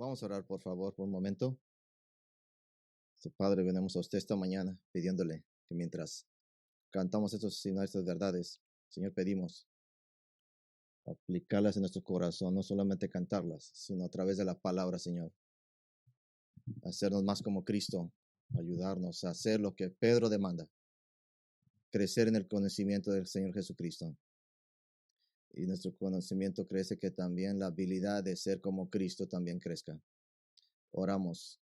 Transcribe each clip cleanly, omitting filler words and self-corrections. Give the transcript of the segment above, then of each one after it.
Vamos a orar, por favor, por un momento. Padre, venimos a usted esta mañana pidiéndole que mientras cantamos estos y nuestras verdades, Señor, pedimos aplicarlas en nuestro corazón, no solamente cantarlas, sino a través de la palabra, Señor. Hacernos más como Cristo, ayudarnos a hacer lo que Pedro demanda, crecer en el conocimiento del Señor Jesucristo. Y nuestro conocimiento crece que también la habilidad de ser como Cristo también crezca. Oramos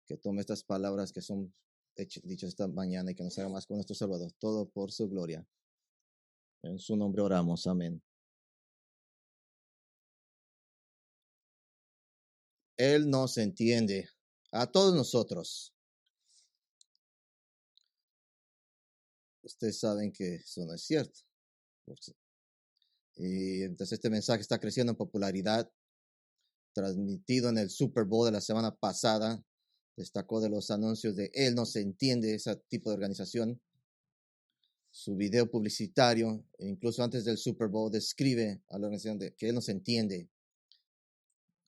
que tome estas palabras que son dichas esta mañana y que nos haga más con nuestro Salvador. Todo por su gloria. En su nombre oramos. Amén. Él nos entiende a todos nosotros. Ustedes saben que eso no es cierto. Y entonces este mensaje está creciendo en popularidad. Transmitido en el Super Bowl de la semana pasada. Destacó de los anuncios de Él nos entiende, ese tipo de organización. Su video publicitario, incluso antes del Super Bowl, describe a la organización de que Él nos entiende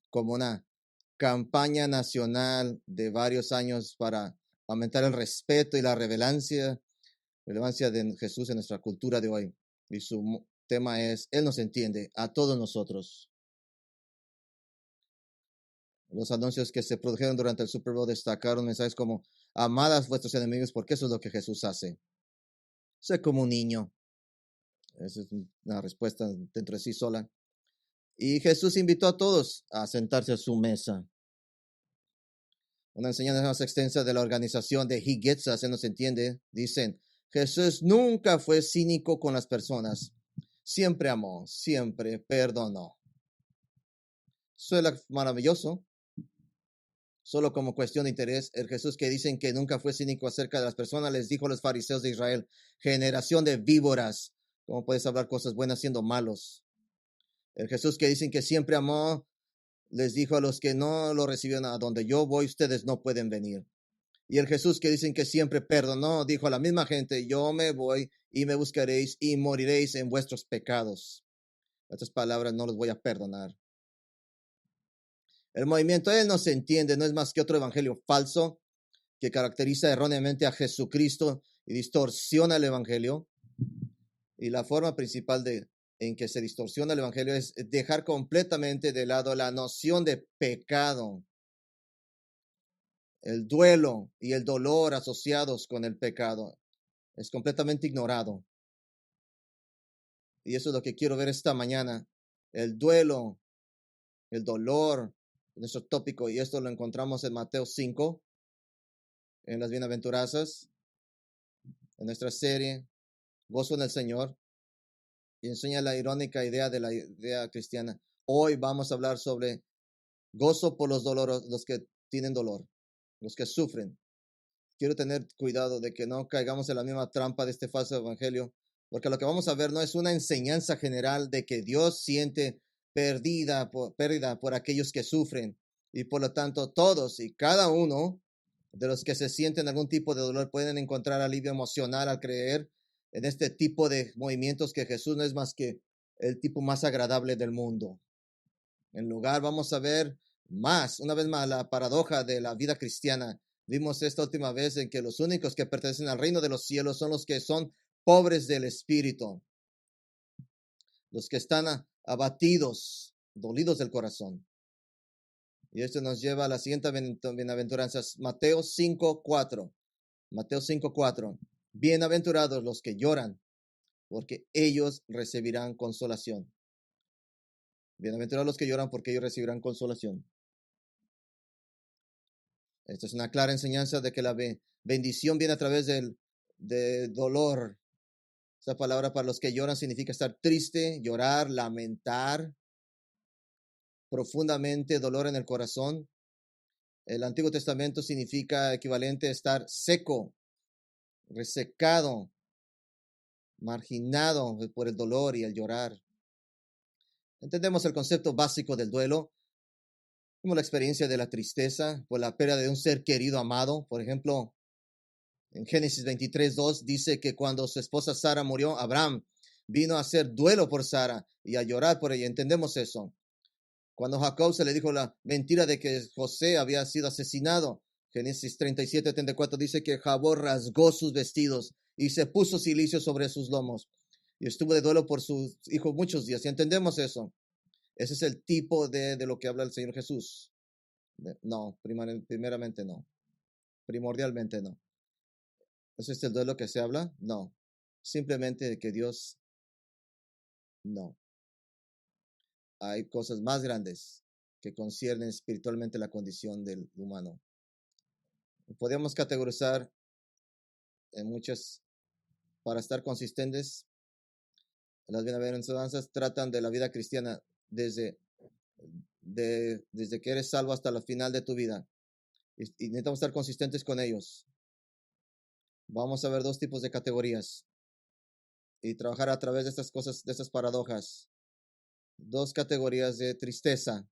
como una campaña nacional de varios años para aumentar el respeto y la relevancia de Jesús en nuestra cultura de hoy. Y su tema es, Él nos entiende a todos nosotros. Los anuncios que se produjeron durante el Super Bowl destacaron mensajes como, amad a vuestros enemigos porque eso es lo que Jesús hace. Sé como un niño. Esa es una respuesta dentro de sí sola. Y Jesús invitó a todos a sentarse a su mesa. Una enseñanza más extensa de la organización de He Gets Us, se nos entiende, dicen, Jesús nunca fue cínico con las personas. Siempre amó, siempre perdonó. Suena maravilloso. Solo como cuestión de interés, el Jesús que dicen que nunca fue cínico acerca de las personas les dijo a los fariseos de Israel, generación de víboras, ¿cómo puedes hablar cosas buenas siendo malos? El Jesús que dicen que siempre amó, les dijo a los que no lo recibieron, a donde yo voy, ustedes no pueden venir. Y el Jesús que dicen que siempre perdonó, dijo a la misma gente, yo me voy y me buscaréis y moriréis en vuestros pecados. Estas palabras no los voy a perdonar. El movimiento Él no se entiende, no es más que otro evangelio falso que caracteriza erróneamente a Jesucristo y distorsiona el evangelio. Y la forma principal en que se distorsiona el evangelio es dejar completamente de lado la noción de pecado, el duelo y el dolor asociados con el pecado. Es completamente ignorado. Y eso es lo que quiero ver esta mañana. El duelo, el dolor, nuestro tópico. Y esto lo encontramos en Mateo 5, en las bienaventuranzas, en nuestra serie, Gozo en el Señor. Y enseña la irónica idea de la idea cristiana. Hoy vamos a hablar sobre gozo por los dolores, los que tienen dolor, los que sufren. Quiero tener cuidado de que no caigamos en la misma trampa de este falso evangelio, porque lo que vamos a ver no es una enseñanza general de que Dios siente pérdida por aquellos que sufren, y por lo tanto todos y cada uno de los que se sienten algún tipo de dolor pueden encontrar alivio emocional al creer en este tipo de movimientos que Jesús no es más que el tipo más agradable del mundo. En lugar vamos a ver una vez más, la paradoja de la vida cristiana. Vimos esta última vez en que los únicos que pertenecen al reino de los cielos son los que son pobres del espíritu, los que están abatidos, dolidos del corazón. Y esto nos lleva a la siguiente bienaventuranza, Mateo 5:4. Mateo 5:4. Bienaventurados los que lloran, porque ellos recibirán consolación. Bienaventurados los que lloran, porque ellos recibirán consolación. Esta es una clara enseñanza de que la bendición viene a través del dolor. Esa palabra para los que lloran significa estar triste, llorar, lamentar profundamente, dolor en el corazón. El Antiguo Testamento significa equivalente a estar seco, resecado, marginado por el dolor y el llorar. Entendemos el concepto básico del duelo como la experiencia de la tristeza por la pérdida de un ser querido, amado. Por ejemplo, en Génesis 23:2 dice que cuando su esposa Sara murió, Abraham vino a hacer duelo por Sara y a llorar por ella. Entendemos eso. Cuando Jacob se le dijo la mentira de que José había sido asesinado, Génesis 37-34 dice que Jacob rasgó sus vestidos y se puso cilicio sobre sus lomos y estuvo de duelo por su hijo muchos días. Y entendemos eso. Ese es el tipo de lo que habla el Señor Jesús. No, primeramente no. Primordialmente no. ¿Ese es el duelo que se habla? No. Simplemente de que Dios no. Hay cosas más grandes que conciernen espiritualmente la condición del humano. Podemos categorizar en muchas, para estar consistentes, las bienaventuranzas tratan de la vida cristiana desde que eres salvo hasta el final de tu vida. Y necesitamos estar consistentes con ellos. Vamos a ver dos tipos de categorías y trabajar a través de estas cosas, de estas paradojas. Dos categorías de tristeza.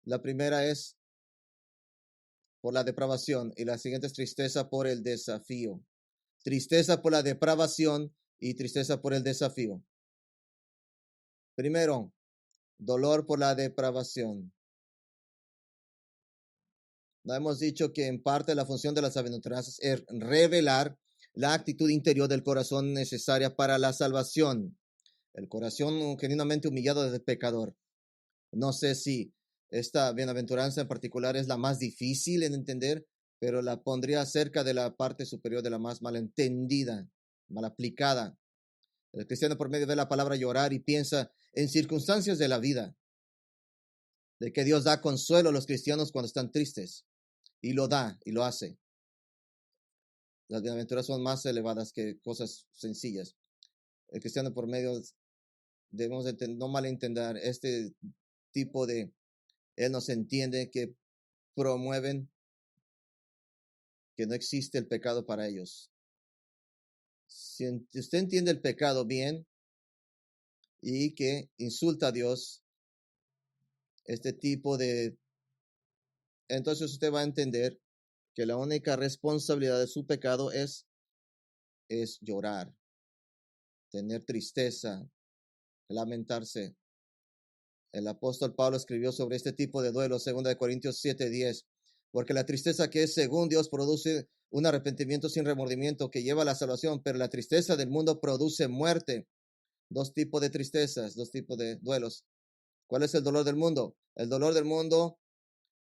La primera es por la depravación y la siguiente es tristeza por el desafío. Tristeza por la depravación y tristeza por el desafío. Primero, dolor por la depravación. No hemos dicho que en parte la función de las bienaventuranzas es revelar la actitud interior del corazón necesaria para la salvación. El corazón genuinamente humillado del pecador. No sé si esta bienaventuranza en particular es la más difícil en entender, pero la pondría cerca de la parte superior de la más mal entendida, mal aplicada. El cristiano por medio de la palabra llorar y piensa en circunstancias de la vida, de que Dios da consuelo a los cristianos cuando están tristes, y lo da, y lo hace. Las bienaventuras son más elevadas que cosas sencillas. El cristiano por medio debemos no malentender este tipo de, él nos entiende que promueven que no existe el pecado para ellos. Si usted entiende el pecado bien y que insulta a Dios, este tipo de, entonces usted va a entender que la única responsabilidad de su pecado es llorar, tener tristeza, lamentarse. El apóstol Pablo escribió sobre este tipo de duelo, 2 Corintios 7:10, porque la tristeza que es según Dios produce un arrepentimiento sin remordimiento que lleva a la salvación, pero la tristeza del mundo produce muerte. Dos tipos de tristezas, dos tipos de duelos. ¿Cuál es el dolor del mundo? El dolor del mundo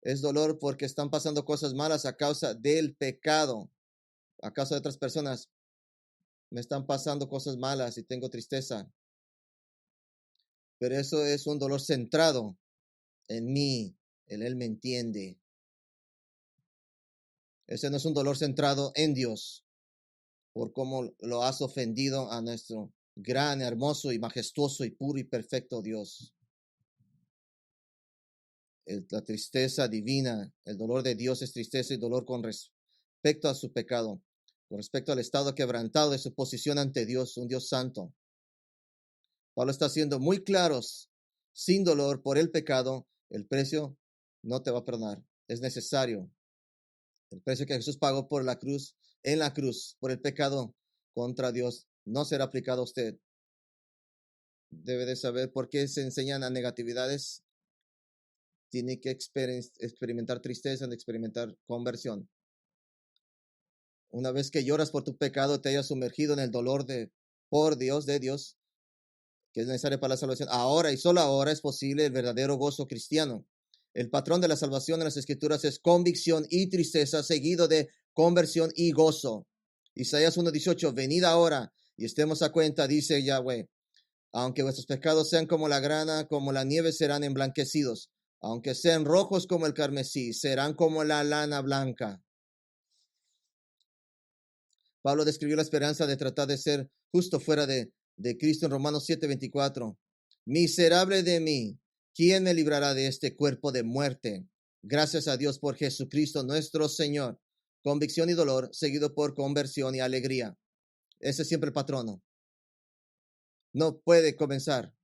es dolor porque están pasando cosas malas a causa del pecado, a causa de otras personas. Me están pasando cosas malas y tengo tristeza. Pero eso es un dolor centrado en mí, en Él me entiende. Ese no es un dolor centrado en Dios, por cómo lo has ofendido a nuestro gran, hermoso y majestuoso y puro y perfecto Dios. La tristeza divina, el dolor de Dios es tristeza y dolor con respecto a su pecado, con respecto al estado quebrantado de su posición ante Dios, un Dios santo. Pablo está siendo muy claros, sin dolor por el pecado, el precio no te va a perdonar, es necesario. El precio que Jesús pagó por la cruz, en la cruz, por el pecado contra Dios, no será aplicado a usted. Debe de saber por qué se enseñan a negatividades. Tiene que experimentar tristeza, experimentar conversión. Una vez que lloras por tu pecado, te hayas sumergido en el dolor por Dios, de Dios, que es necesario para la salvación. Ahora y solo ahora es posible el verdadero gozo cristiano. El patrón de la salvación en las Escrituras es convicción y tristeza, seguido de conversión y gozo. Isaías 1:18, venid ahora y estemos a cuenta, dice Yahweh. Aunque vuestros pecados sean como la grana, como la nieve, serán emblanquecidos. Aunque sean rojos como el carmesí, serán como la lana blanca. Pablo describió la esperanza de tratar de ser justo fuera de Cristo en Romanos 7:24. Miserable de mí, ¿quién me librará de este cuerpo de muerte? Gracias a Dios por Jesucristo nuestro Señor. Convicción y dolor, seguido por conversión y alegría. Ese es siempre el patrono. No puede comenzar.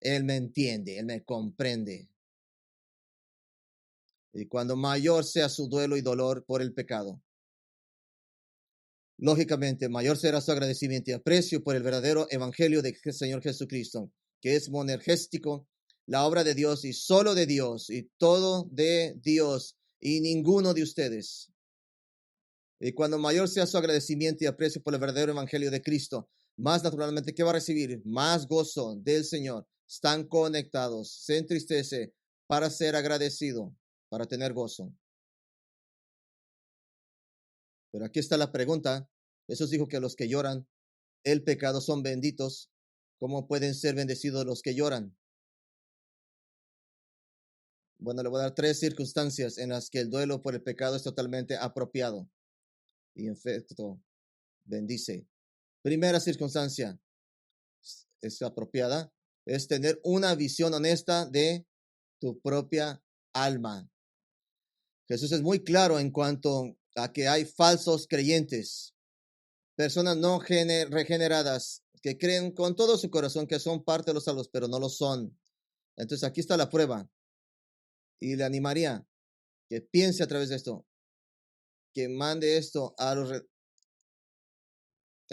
Él me entiende, Él me comprende. Y cuando mayor sea su duelo y dolor por el pecado, lógicamente, mayor será su agradecimiento y aprecio por el verdadero evangelio del Señor Jesucristo, que es monergéstico, la obra de Dios y solo de Dios y todo de Dios y ninguno de ustedes. Y cuando mayor sea su agradecimiento y aprecio por el verdadero evangelio de Cristo, más naturalmente, ¿qué va a recibir? Más gozo del Señor. Están conectados, se entristece para ser agradecido, para tener gozo. Pero aquí está la pregunta. Jesús dijo que los que lloran el pecado son benditos. ¿Cómo pueden ser bendecidos los que lloran? Bueno, le voy a dar 3 circunstancias en las que el duelo por el pecado es totalmente apropiado y en efecto bendice. Primera circunstancia es apropiada, es tener una visión honesta de tu propia alma. Jesús es muy claro en cuanto a que hay falsos creyentes, personas no regeneradas, que creen con todo su corazón que son parte de los salvos, pero no lo son. Entonces aquí está la prueba. Y le animaría que piense a través de esto, que mande esto a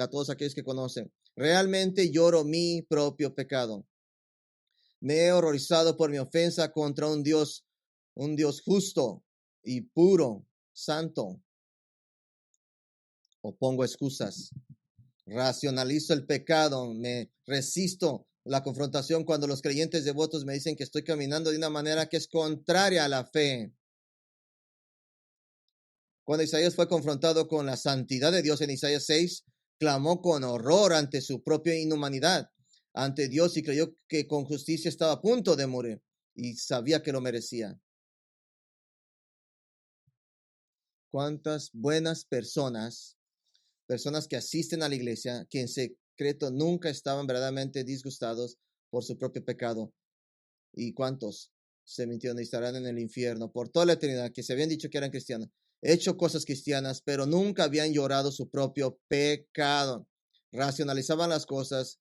todos aquellos que conocen. Realmente lloro mi propio pecado. Me he horrorizado por mi ofensa contra un Dios justo y puro, santo. O pongo excusas. Racionalizo el pecado, me resisto la confrontación cuando los creyentes devotos me dicen que estoy caminando de una manera que es contraria a la fe. Cuando Isaías fue confrontado con la santidad de Dios en Isaías 6, clamó con horror ante su propia inhumanidad, ante Dios, y creyó que con justicia estaba a punto de morir y sabía que lo merecía. ¿Cuántas buenas personas que asisten a la iglesia, que en secreto nunca estaban verdaderamente disgustados por su propio pecado? ¿Y cuántos se mintieron y estarán en el infierno por toda la eternidad, que se habían dicho que eran cristianos, hecho cosas cristianas, pero nunca habían llorado su propio pecado? Racionalizaban las cosas,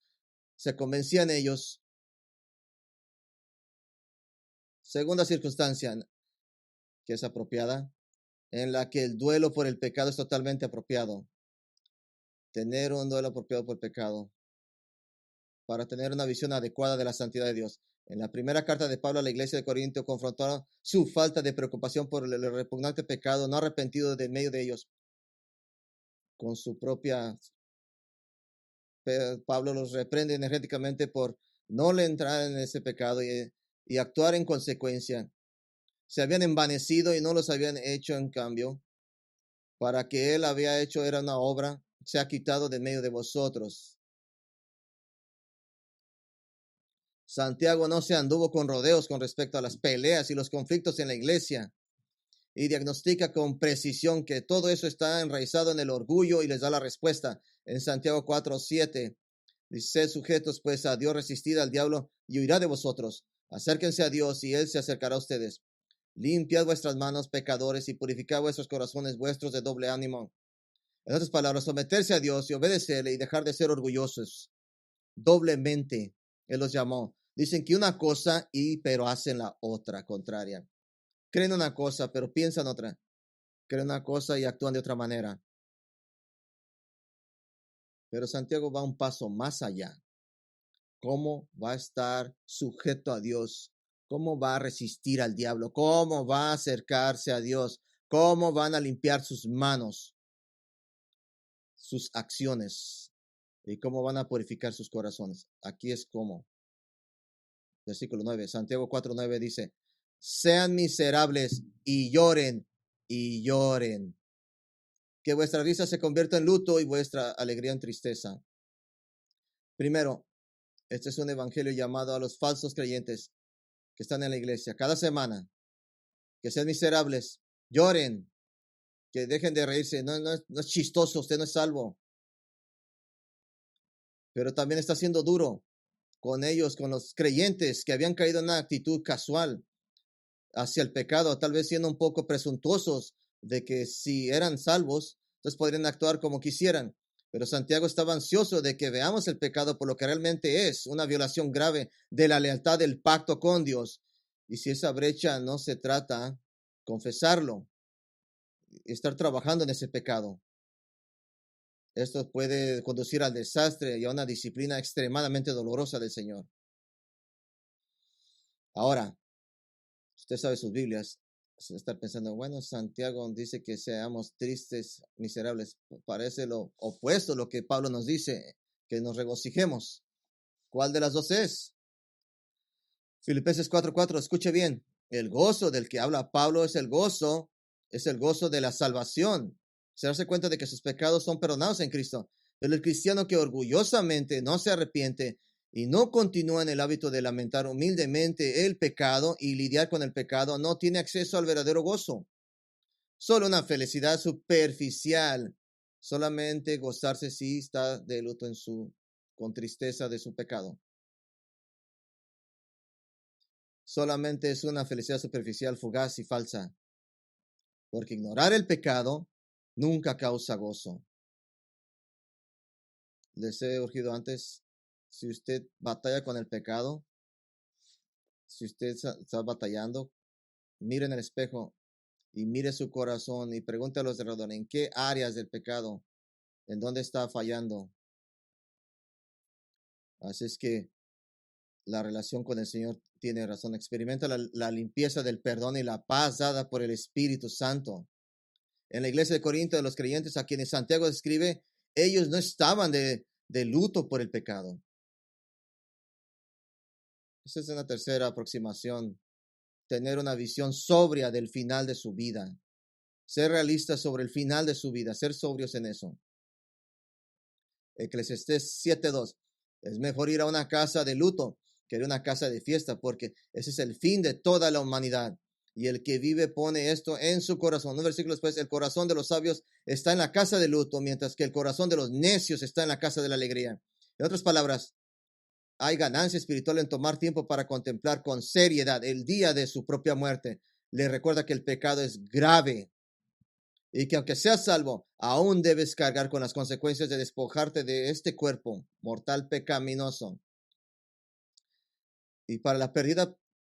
se convencían ellos. Segunda circunstancia que es apropiada, en la que el duelo por el pecado es totalmente apropiado. Tener un duelo apropiado por el pecado para tener una visión adecuada de la santidad de Dios. En la primera carta de Pablo a la iglesia de Corinto confrontó su falta de preocupación por el repugnante pecado no arrepentido de medio de ellos. Con su propia, Pablo los reprende energéticamente por no le entrar en ese pecado y actuar en consecuencia. Se habían envanecido y no los habían hecho en cambio. Para que él había hecho era una obra, se ha quitado de medio de vosotros. Santiago no se anduvo con rodeos con respecto a las peleas y los conflictos en la iglesia y diagnostica con precisión que todo eso está enraizado en el orgullo y les da la respuesta en Santiago 4:7. Dice: sed sujetos pues a Dios, resistid al diablo y huirá de vosotros. Acérquense a Dios y él se acercará a ustedes. Limpiad vuestras manos, pecadores, y purificad vuestros corazones vuestros de doble ánimo. En otras palabras, someterse a Dios y obedecerle y dejar de ser orgullosos. Doblemente, Él los llamó. Dicen que una cosa pero hacen la otra contraria. Creen una cosa, pero piensan otra. Creen una cosa y actúan de otra manera. Pero Santiago va un paso más allá. ¿Cómo va a estar sujeto a Dios? ¿Cómo va a resistir al diablo? ¿Cómo va a acercarse a Dios? ¿Cómo van a limpiar sus manos, sus acciones? ¿Y cómo van a purificar sus corazones? Aquí es cómo. Versículo 9. Santiago 4:9 dice: sean miserables y lloren y lloren. Que vuestra risa se convierta en luto y vuestra alegría en tristeza. Primero, este es un evangelio llamado a los falsos creyentes que están en la iglesia cada semana. Que sean miserables, lloren, que dejen de reírse. No es chistoso, usted no es salvo. Pero también está siendo duro con ellos, con los creyentes que habían caído en una actitud casual hacia el pecado, tal vez siendo un poco presuntuosos de que si eran salvos, entonces podrían actuar como quisieran. Pero Santiago estaba ansioso de que veamos el pecado por lo que realmente es, una violación grave de la lealtad del pacto con Dios. Y si esa brecha no se trata, confesarlo, estar trabajando en ese pecado. Esto puede conducir al desastre y a una disciplina extremadamente dolorosa del Señor. Ahora, usted sabe sus Biblias, se está pensando, bueno, Santiago dice que seamos tristes, miserables. Parece lo opuesto a lo que Pablo nos dice, que nos regocijemos. ¿Cuál de las dos es? Filipenses 4:4, escuche bien. El gozo del que habla Pablo es el gozo de la salvación. Se darse cuenta de que sus pecados son perdonados en Cristo. Pero el cristiano que orgullosamente no se arrepiente y no continúa en el hábito de lamentar humildemente el pecado y lidiar con el pecado, no tiene acceso al verdadero gozo. Solo una felicidad superficial. Solamente gozarse si está de luto con tristeza de su pecado. Solamente es una felicidad superficial, fugaz y falsa. Porque ignorar el pecado nunca causa gozo. Les he urgido antes, si usted batalla con el pecado, si usted está batallando, mire en el espejo y mire su corazón y pregunte a los alrededor en qué áreas del pecado, en dónde está fallando. Así es que la relación con el Señor tiene razón. Experimenta la limpieza del perdón y la paz dada por el Espíritu Santo. En la iglesia de Corinto, de los creyentes a quienes Santiago escribe, ellos no estaban de luto por el pecado. Esa es una tercera aproximación. Tener una visión sobria del final de su vida. Ser realistas sobre el final de su vida. Ser sobrios en eso. Eclesiastés 7:2. Es mejor ir a una casa de luto que a una casa de fiesta, porque ese es el fin de toda la humanidad. Y el que vive pone esto en su corazón. Un versículo después, el corazón de los sabios está en la casa de luto, mientras que el corazón de los necios está en la casa de la alegría. En otras palabras, hay ganancia espiritual en tomar tiempo para contemplar con seriedad el día de su propia muerte. Le recuerda que el pecado es grave y que aunque seas salvo, aún debes cargar con las consecuencias de despojarte de este cuerpo mortal pecaminoso. Y para la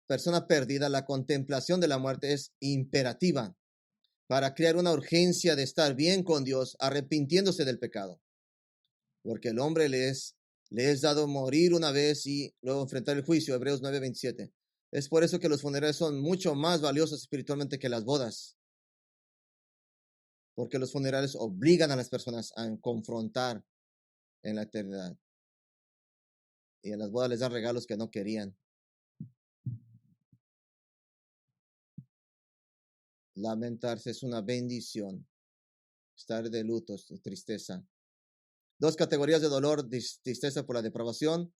persona perdida, la contemplación de la muerte es imperativa para crear una urgencia de estar bien con Dios, arrepintiéndose del pecado. Porque el hombre le es dado morir una vez y luego enfrentar el juicio. Hebreos 9:27. Es por eso que los funerales son mucho más valiosos espiritualmente que las bodas. Porque los funerales obligan a las personas a confrontar en la eternidad. Y en las bodas les dan regalos que no querían. Lamentarse es una bendición. Estar de luto es tristeza. Dos categorías de dolor: tristeza por la depravación.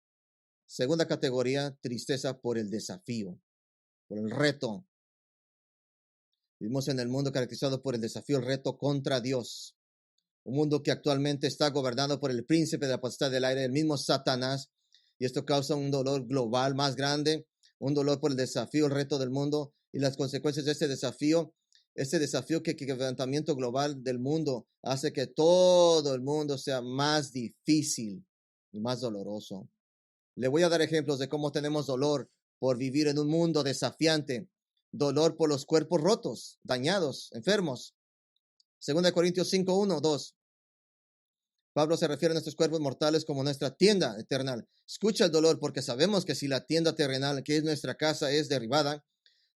Segunda categoría, tristeza por el desafío, por el reto. Vivimos en el mundo caracterizado por el desafío, el reto contra Dios. Un mundo que actualmente está gobernado por el príncipe de la potestad del aire, el mismo Satanás. Y esto causa un dolor global más grande, un dolor por el desafío, el reto del mundo y las consecuencias de este desafío que el quebrantamiento global del mundo hace que todo el mundo sea más difícil y más doloroso. Le voy a dar ejemplos de cómo tenemos dolor por vivir en un mundo desafiante, dolor por los cuerpos rotos, dañados, enfermos. 2 Corintios 5:1, 2. Pablo se refiere a nuestros cuerpos mortales como nuestra tienda eterna. Escucha el dolor, porque sabemos que si la tienda terrenal, que es nuestra casa, es derribada,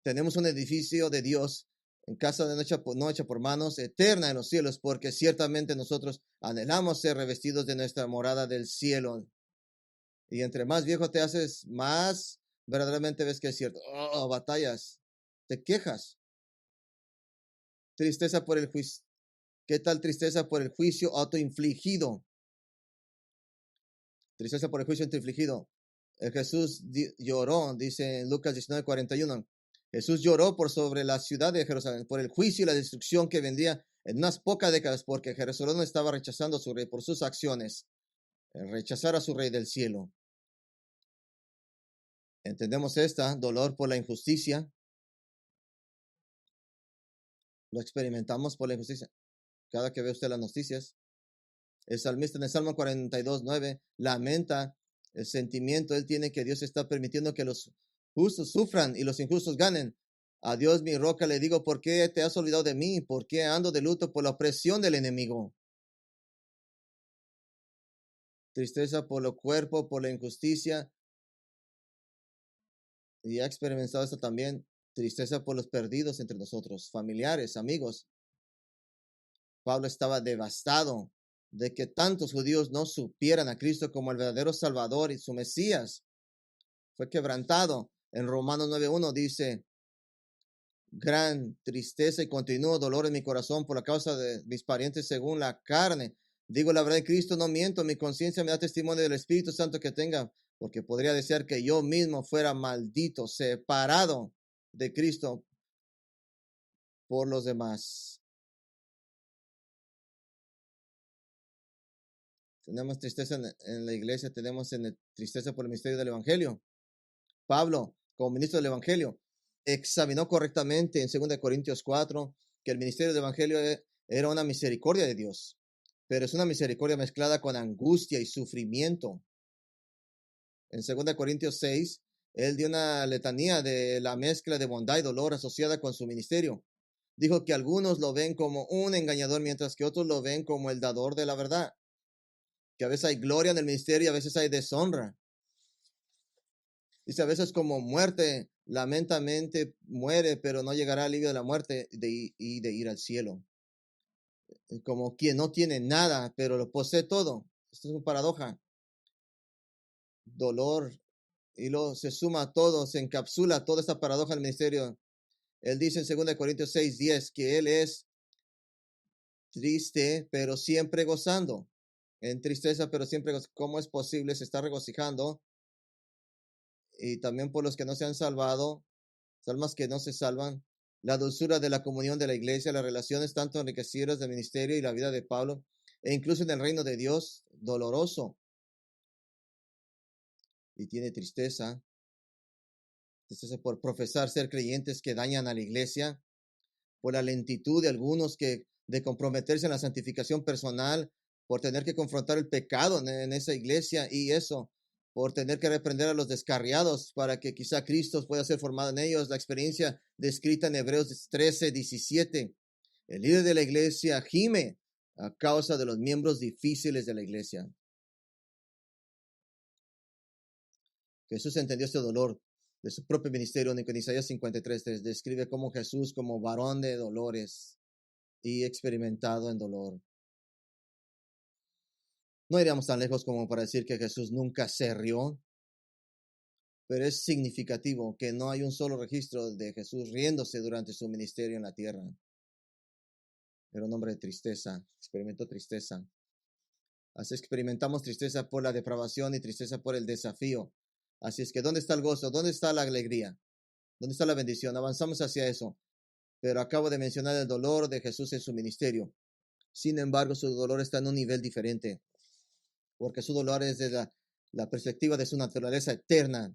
tenemos un edificio de Dios, en casa no hecha por manos, eterna en los cielos, porque ciertamente nosotros anhelamos ser revestidos de nuestra morada del cielo. Y entre más viejo te haces, más verdaderamente ves que es cierto. Oh, batallas, te quejas. Tristeza por el juicio. ¿Qué tal tristeza por el juicio autoinfligido? Tristeza por el juicio autoinfligido. Jesús lloró, dice en Lucas 19:41. Jesús lloró por sobre la ciudad de Jerusalén, por el juicio y la destrucción que vendría en unas pocas décadas, porque Jerusalén estaba rechazando a su rey por sus acciones, rechazar a su rey del cielo. Entendemos dolor por la injusticia. Lo experimentamos por la injusticia. Cada que ve usted las noticias, el salmista en el Salmo 42:9 lamenta el sentimiento. Él tiene que Dios está permitiendo que los justos sufran y los injustos ganen. A Dios, mi roca, le digo, ¿por qué te has olvidado de mí? ¿Por qué ando de luto por la opresión del enemigo? Tristeza por lo cuerpo, por la injusticia. Y ha experimentado esto también, tristeza por los perdidos entre nosotros, familiares, amigos. Pablo estaba devastado de que tantos judíos no supieran a Cristo como el verdadero Salvador y su Mesías. Fue quebrantado. En Romanos 9:1 dice, gran tristeza y continuo dolor en mi corazón por la causa de mis parientes según la carne. Digo la verdad de Cristo, no miento, mi conciencia me da testimonio del Espíritu Santo que tenga, porque podría desear que yo mismo fuera maldito, separado de Cristo por los demás. Tenemos tristeza en la iglesia, tenemos tristeza por el misterio del Evangelio. Pablo, como ministro del Evangelio, examinó correctamente en 2 Corintios 4 que el ministerio del Evangelio era una misericordia de Dios, pero es una misericordia mezclada con angustia y sufrimiento. En 2 Corintios 6, él dio una letanía de la mezcla de bondad y dolor asociada con su ministerio. Dijo que algunos lo ven como un engañador, mientras que otros lo ven como el dador de la verdad. Que a veces hay gloria en el ministerio y a veces hay deshonra. Dice a veces como muerte, lentamente muere, pero no llegará al alivio de la muerte y de ir al cielo. Como quien no tiene nada, pero lo posee todo. Esto es una paradoja. Dolor, y luego se suma todo, se encapsula toda esta paradoja del ministerio. Él dice en 2 Corintios 6:10 que él es triste, pero siempre gozando. En tristeza, pero siempre gozando. ¿Cómo es posible? Se está regocijando. Y también por los que no se han salvado, almas que no se salvan, la dulzura de la comunión de la iglesia, las relaciones tanto enriquecidas del ministerio y la vida de Pablo, e incluso en el reino de Dios, doloroso. Y tiene tristeza por profesar ser creyentes que dañan a la iglesia, por la lentitud de algunos de comprometerse en la santificación personal, por tener que confrontar el pecado en esa iglesia y eso, por tener que reprender a los descarriados para que quizá Cristo pueda ser formado en ellos. La experiencia descrita en Hebreos 13:17. El líder de la iglesia gime a causa de los miembros difíciles de la iglesia. Jesús entendió este dolor de su propio ministerio, en Isaías 53:3 describe como Jesús como varón de dolores y experimentado en dolor. No iríamos tan lejos como para decir que Jesús nunca se rió, pero es significativo que no hay un solo registro de Jesús riéndose durante su ministerio en la tierra. Era un hombre de tristeza, experimentó tristeza. Así experimentamos tristeza por la depravación y tristeza por el desafío. Así es que, ¿dónde está el gozo? ¿Dónde está la alegría? ¿Dónde está la bendición? Avanzamos hacia eso. Pero acabo de mencionar el dolor de Jesús en su ministerio. Sin embargo, su dolor está en un nivel diferente, porque su dolor es desde la perspectiva de su naturaleza eterna.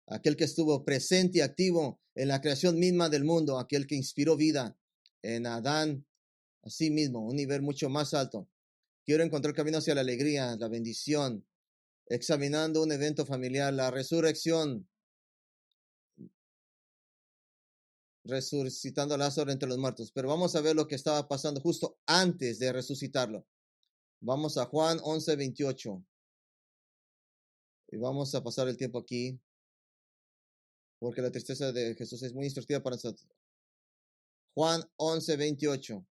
Aquel que estuvo presente y activo en la creación misma del mundo, aquel que inspiró vida en Adán, a sí mismo, un nivel mucho más alto. Quiero encontrar camino hacia la alegría, la bendición, examinando un evento familiar, la resurrección, resucitando a Lázaro entre los muertos. Pero vamos a ver lo que estaba pasando justo antes de resucitarlo. Vamos a Juan 11:28. Y vamos a pasar el tiempo aquí, porque la tristeza de Jesús es muy instructiva para nosotros. Juan 11:28.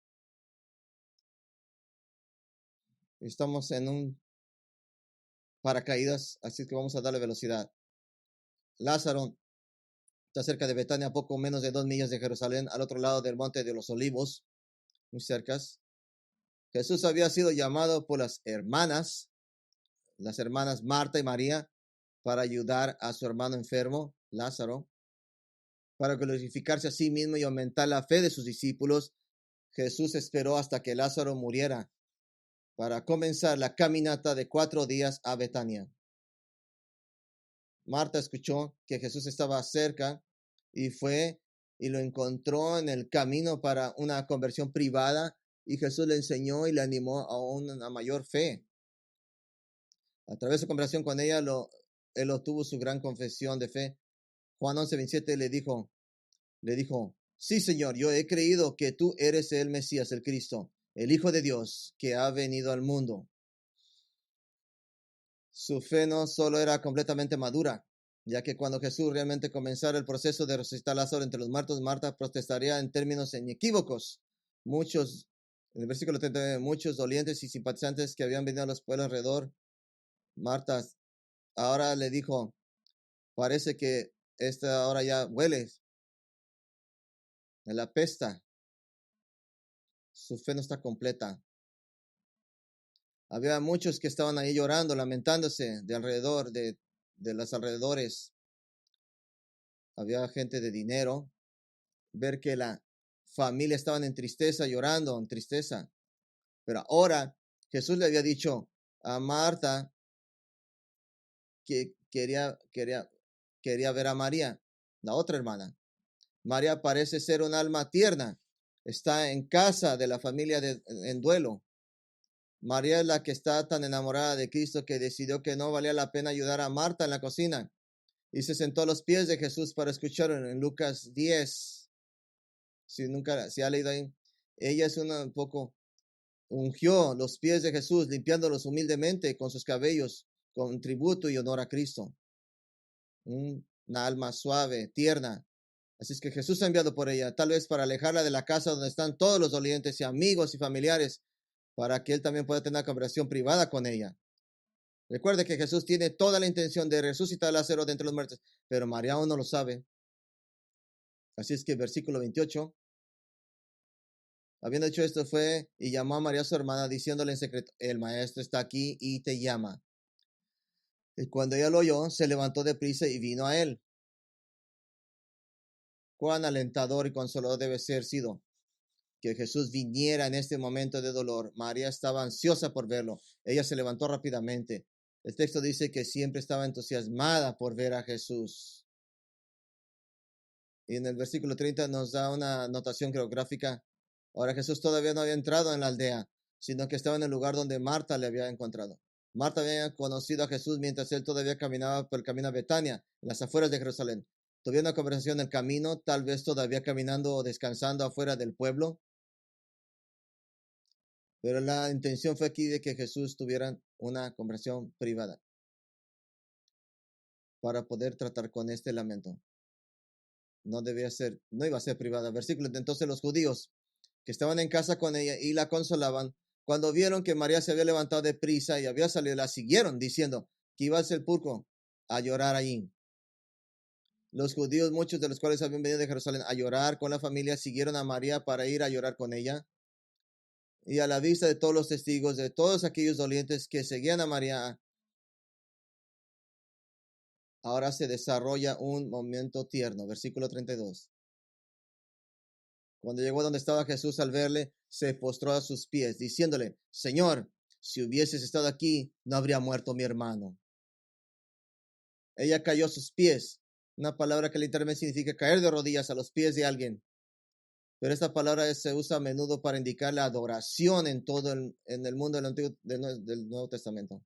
Estamos en un paracaídas, así que vamos a darle velocidad. Lázaro está cerca de Betania, a poco menos de 2 millas de Jerusalén, al otro lado del monte de los Olivos, muy cerca. Jesús había sido llamado por las hermanas Marta y María, para ayudar a su hermano enfermo, Lázaro, para glorificarse a sí mismo y aumentar la fe de sus discípulos. Jesús esperó hasta que Lázaro muriera para comenzar la caminata de 4 días a Betania. Marta escuchó que Jesús estaba cerca y fue y lo encontró en el camino para una conversión privada, y Jesús le enseñó y le animó a una mayor fe. A través de su conversación con ella, él obtuvo su gran confesión de fe. Juan 11:27 le dijo, sí, Señor, yo he creído que tú eres el Mesías, el Cristo, el Hijo de Dios, que ha venido al mundo. Su fe no solo era completamente madura, ya que cuando Jesús realmente comenzara el proceso de resucitar a Lázaro entre los muertos, Marta protestaría en términos inequívocos. Muchos, en el versículo 39, muchos dolientes y simpatizantes que habían venido a los pueblos alrededor, Marta ahora le dijo, parece que esta hora ya huele, la pesta, su fe no está completa. Había muchos que estaban ahí llorando, lamentándose de alrededor, de los alrededores. Había gente de dinero. Ver que la familia estaban en tristeza, llorando en tristeza. Pero ahora Jesús le había dicho a Marta que quería ver a María, la otra hermana. María parece ser un alma tierna. Está en casa de la familia en duelo. María es la que está tan enamorada de Cristo que decidió que no valía la pena ayudar a Marta en la cocina. Y se sentó a los pies de Jesús para escucharlo en Lucas 10. Si ha leído ahí, ella es un poco, ungió los pies de Jesús, limpiándolos humildemente con sus cabellos, con tributo y honor a Cristo. Una alma suave, tierna. Así es que Jesús ha enviado por ella, tal vez para alejarla de la casa donde están todos los dolientes y amigos y familiares, para que él también pueda tener una conversación privada con ella. Recuerde que Jesús tiene toda la intención de resucitar a Lázaro de entre los muertos, pero María aún no lo sabe. Así es que versículo 28. Habiendo hecho esto, fue y llamó a María su hermana, diciéndole en secreto, el maestro está aquí y te llama. Y cuando ella lo oyó, se levantó deprisa y vino a él. Cuán alentador y consolador debe ser sido que Jesús viniera en este momento de dolor. María estaba ansiosa por verlo. Ella se levantó rápidamente. El texto dice que siempre estaba entusiasmada por ver a Jesús. Y en el versículo 30 nos da una notación geográfica. Ahora Jesús todavía no había entrado en la aldea, sino que estaba en el lugar donde Marta le había encontrado. Marta había conocido a Jesús mientras él todavía caminaba por el camino a Betania, en las afueras de Jerusalén. Tuvieron una conversación en el camino, tal vez todavía caminando o descansando afuera del pueblo. Pero la intención fue aquí de que Jesús tuviera una conversación privada para poder tratar con este lamento. No iba a ser privada. Versículo, entonces los judíos que estaban en casa con ella y la consolaban, cuando vieron que María se había levantado de prisa y había salido, la siguieron diciendo que iba al sepulcro a llorar allí. Los judíos, muchos de los cuales habían venido de Jerusalén a llorar con la familia, siguieron a María para ir a llorar con ella. Y a la vista de todos los testigos, de todos aquellos dolientes que seguían a María, ahora se desarrolla un momento tierno. Versículo 32. Cuando llegó donde estaba Jesús, al verle, se postró a sus pies, diciéndole, Señor, si hubieses estado aquí, no habría muerto mi hermano. Ella cayó a sus pies. Una palabra que literalmente significa caer de rodillas a los pies de alguien. Pero esta palabra se usa a menudo para indicar la adoración en todo en el mundo del Nuevo Testamento.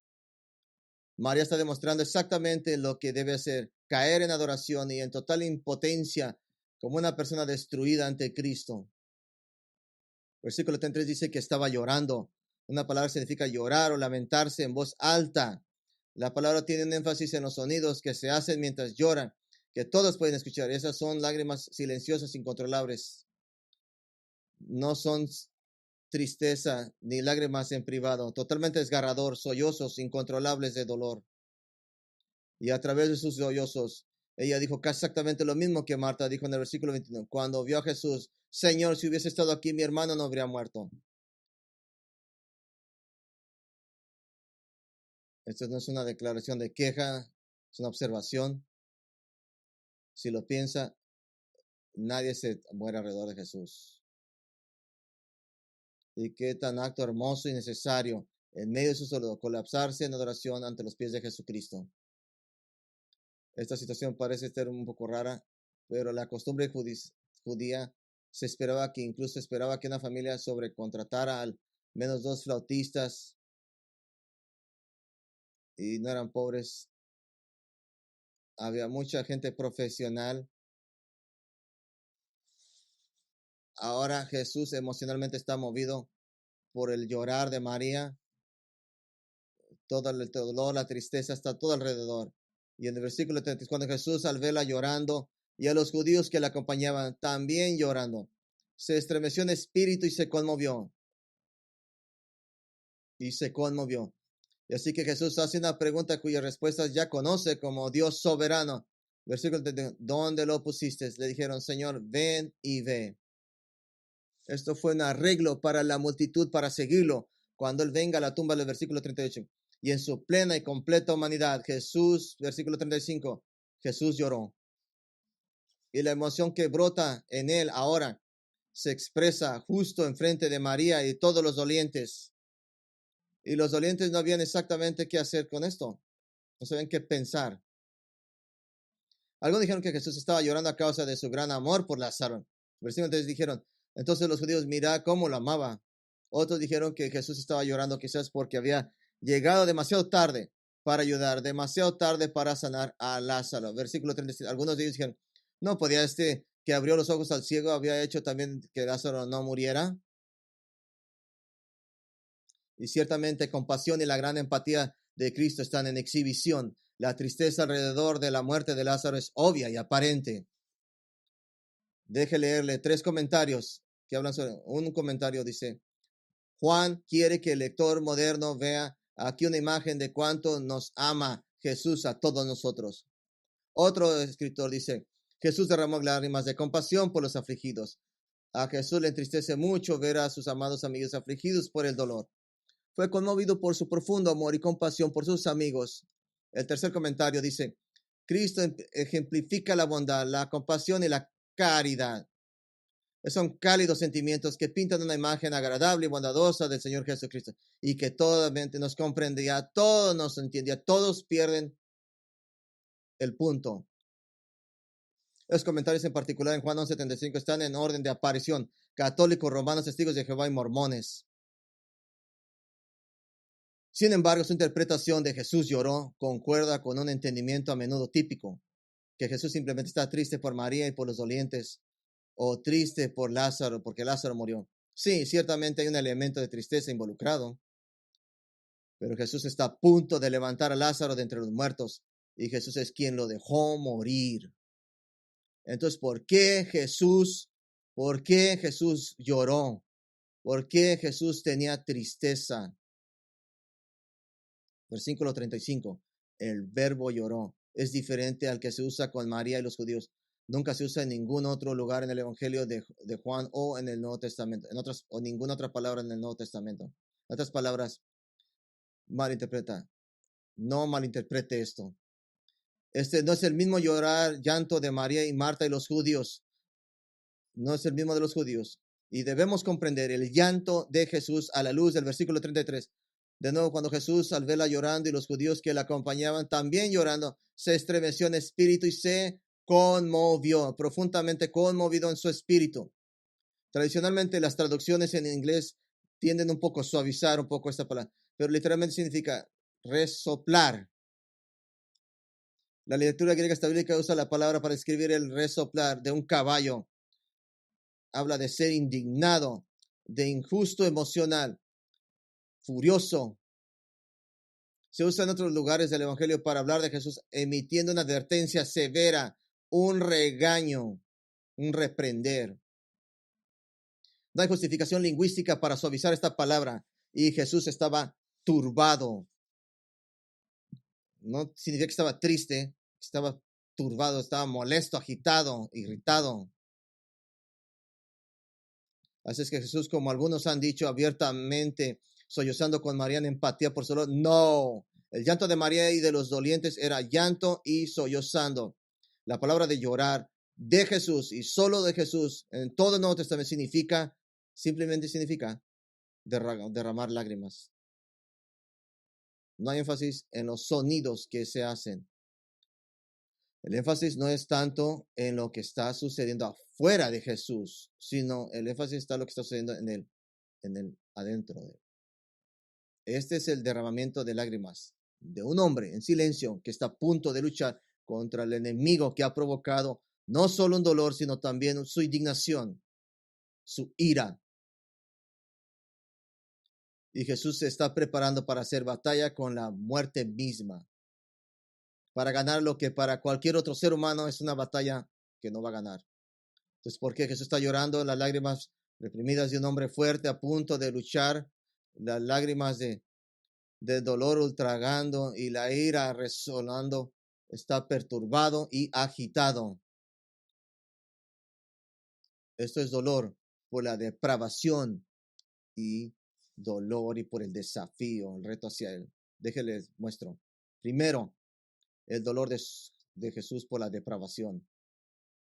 María está demostrando exactamente lo que debe hacer, caer en adoración y en total impotencia como una persona destruida ante Cristo. Versículo 33 dice que estaba llorando. Una palabra significa llorar o lamentarse en voz alta. La palabra tiene un énfasis en los sonidos que se hacen mientras lloran, que todos pueden escuchar. Esas son lágrimas silenciosas, incontrolables. No son tristeza ni lágrimas en privado, totalmente desgarrador, sollozos incontrolables de dolor. Y a través de sus sollozos, ella dijo exactamente lo mismo que Marta dijo en el versículo 21. Cuando vio a Jesús, Señor, si hubiese estado aquí, mi hermano no habría muerto. Esto no es una declaración de queja, es una observación. Si lo piensa, nadie se muere alrededor de Jesús. Y qué tan acto hermoso y necesario en medio de su soledad, colapsarse en adoración ante los pies de Jesucristo. Esta situación parece ser un poco rara, pero la costumbre judía incluso esperaba que una familia sobrecontratara al menos 2 flautistas y no eran pobres. Había mucha gente profesional. Ahora Jesús emocionalmente está movido por el llorar de María. Todo el dolor, la tristeza está todo alrededor. Y en el versículo 30, cuando Jesús al verla llorando y a los judíos que la acompañaban también llorando, se estremeció en espíritu y se conmovió. Y se conmovió. Y así que Jesús hace una pregunta cuya respuesta ya conoce como Dios soberano. Versículo 30, ¿dónde lo pusiste? Le dijeron, Señor, ven y ve. Esto fue un arreglo para la multitud para seguirlo cuando Él venga a la tumba del versículo 38. Y en su plena y completa humanidad, Jesús, versículo 35, Jesús lloró. Y la emoción que brota en Él ahora se expresa justo enfrente de María y todos los dolientes. Y los dolientes no sabían exactamente qué hacer con esto. No sabían qué pensar. Algunos dijeron que Jesús estaba llorando a causa de su gran amor por Lázaro. Versículo 3 dijeron, entonces los judíos, mira cómo lo amaba. Otros dijeron que Jesús estaba llorando quizás porque había llegado demasiado tarde para ayudar, demasiado tarde para sanar a Lázaro. Versículo 37. Algunos de ellos dijeron, no podía que abrió los ojos al ciego, había hecho también que Lázaro no muriera. Y ciertamente compasión y la gran empatía de Cristo están en exhibición. La tristeza alrededor de la muerte de Lázaro es obvia y aparente. Deje leerle 3 comentarios que hablan sobre. Un comentario dice, Juan quiere que el lector moderno vea aquí una imagen de cuánto nos ama Jesús a todos nosotros. Otro escritor dice, Jesús derramó lágrimas de compasión por los afligidos. A Jesús le entristece mucho ver a sus amados amigos afligidos por el dolor. Fue conmovido por su profundo amor y compasión por sus amigos. El tercer comentario dice, Cristo ejemplifica la bondad, la compasión y la caridad. Son cálidos sentimientos que pintan una imagen agradable y bondadosa del Señor Jesucristo y que toda mente nos comprendía, todos nos entendía, todos pierden el punto. Los comentarios en particular en Juan 11:75 están en orden de aparición. Católicos, romanos, testigos de Jehová y mormones. Sin embargo, su interpretación de Jesús lloró concuerda con un entendimiento a menudo típico, que Jesús simplemente está triste por María y por los dolientes, o triste por Lázaro, porque Lázaro murió. Sí, ciertamente hay un elemento de tristeza involucrado, pero Jesús está a punto de levantar a Lázaro de entre los muertos, y Jesús es quien lo dejó morir. Entonces, ¿por qué Jesús lloró? ¿Por qué Jesús tenía tristeza? Versículo 35. El verbo lloró es diferente al que se usa con María y los judíos. Nunca se usa en ningún otro lugar en el Evangelio de Juan o en el Nuevo Testamento, o ninguna otra palabra en el Nuevo Testamento. En otras palabras, malinterpreta. No malinterprete esto. Este no es el mismo llanto de María y Marta y los judíos. No es el mismo de los judíos. Y debemos comprender el llanto de Jesús a la luz del versículo 33. De nuevo, cuando Jesús al verla llorando y los judíos que la acompañaban también llorando, se estremeció en espíritu y se conmovió, profundamente conmovido en su espíritu. Tradicionalmente las traducciones en inglés tienden un poco a suavizar un poco esta palabra, pero literalmente significa resoplar. La literatura griega bíblica usa la palabra para describir el resoplar de un caballo. Habla de ser indignado, de injusto emocional, furioso. Se usa en otros lugares del Evangelio para hablar de Jesús emitiendo una advertencia severa, un regaño, un reprender. No hay justificación lingüística para suavizar esta palabra. Y Jesús estaba turbado. No significa que estaba triste, estaba turbado, estaba molesto, agitado, irritado. Así es que Jesús, como algunos han dicho abiertamente, sollozando con María en empatía por su dolor, no. El llanto de María y de los dolientes era llanto y sollozando. La palabra de llorar de Jesús y solo de Jesús en todo el Nuevo Testamento simplemente significa derramar lágrimas. No hay énfasis en los sonidos que se hacen. El énfasis no es tanto en lo que está sucediendo afuera de Jesús, sino el énfasis está en lo que está sucediendo en él, adentro de él. Este es el derramamiento de lágrimas de un hombre en silencio que está a punto de luchar contra el enemigo que ha provocado no solo un dolor, sino también su indignación, su ira. Y Jesús se está preparando para hacer batalla con la muerte misma, para ganar lo que para cualquier otro ser humano es una batalla que no va a ganar. Entonces, ¿por qué Jesús está llorando? Las lágrimas reprimidas de un hombre fuerte a punto de luchar, las lágrimas de dolor ultragando y la ira resonando, está perturbado y agitado. Esto es dolor por la depravación y dolor y por el desafío, el reto hacia él. Déjenles muestro. Primero, el dolor de Jesús por la depravación.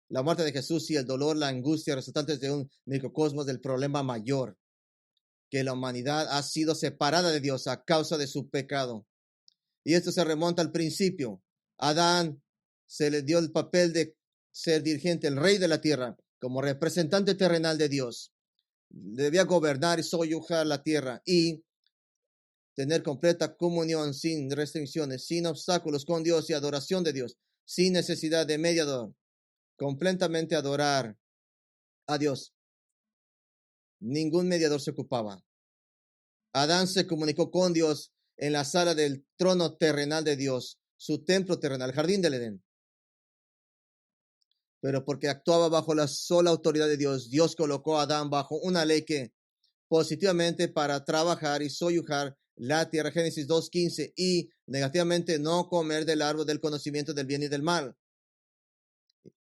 La muerte de Jesús y el dolor, la angustia resultantes de un microcosmos del problema mayor, que la humanidad ha sido separada de Dios a causa de su pecado. Y esto se remonta al principio. A Adán se le dio el papel de ser dirigente, el rey de la tierra, como representante terrenal de Dios. Debía gobernar y soyujar la tierra y tener completa comunión sin restricciones, sin obstáculos con Dios y adoración de Dios, sin necesidad de mediador, completamente adorar a Dios. Ningún mediador se ocupaba. Adán se comunicó con Dios en la sala del trono terrenal de Dios, su templo terrenal, el jardín del Edén. Pero porque actuaba bajo la sola autoridad de Dios, Dios colocó a Adán bajo una ley que positivamente para trabajar y soyujar la tierra, Génesis 2:15, y negativamente no comer del árbol del conocimiento del bien y del mal.